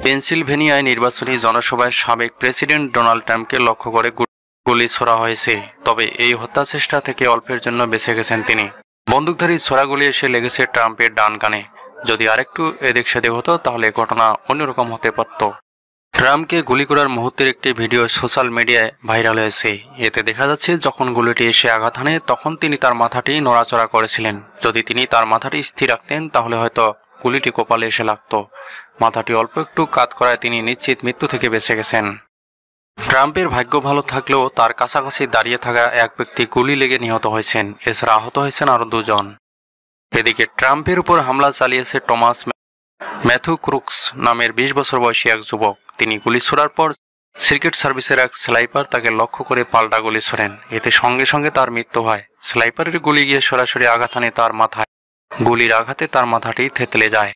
পেনসিলভেনিয়ায় নির্বাচনী জনসভায় সাবেক প্রেসিডেন্ট ডোনাল্ড ট্রাম্পকে লক্ষ্য করে গুলি ছোড়া হয়েছে। তবে এই হত্যা চেষ্টা থেকে অল্পের জন্য বেঁচে গেছেন তিনি। বন্দুকধারী ছোড়াগুলি এসে লেগেছে ট্রাম্পের ডান কানে। যদি আরেকটু এদিক সেদিক হতো তাহলে ঘটনা অন্যরকম হতে পারত। ট্রাম্পকে গুলি করার মুহূর্তের একটি ভিডিও সোশ্যাল মিডিয়ায় ভাইরাল হয়েছে। এতে দেখা যাচ্ছে যখন গুলিটি এসে আঘাত হানে তখন তিনি তার মাথাটি নড়াচড়া করেছিলেন। যদি তিনি তার মাথাটি স্থির রাখতেন তাহলে হয়তো গুলিটি কপালে এসে লাগত। মাথাটি অল্প একটু কাত করায় তিনি নিশ্চিত মৃত্যু থেকে বেঁচে গেছেন। ট্রাম্পের ভাগ্য ভালো থাকলেও তার কাছাকাছি দাঁড়িয়ে থাকা এক ব্যক্তি গুলি লেগে নিহত হয়েছেন। এছাড়া আহত হয়েছেন আরও দুজন। এদিকে ট্রাম্পের উপর হামলা চালিয়েছে টমাস ম্যাথু ক্রুকস নামের 20 বছর বয়সী এক যুবক। তিনি গুলি ছোড়ার পর সিক্রেট সার্ভিসের এক স্নাইপার তাকে লক্ষ্য করে পাল্টা গুলি ছোড়েন। এতে সঙ্গে সঙ্গে তার মৃত্যু হয়। স্নাইপারের গুলি গিয়ে সরাসরি আঘাত হানে তার মাথায়। গুলির আঘাতে তার মাথাটি থেতলে যায়।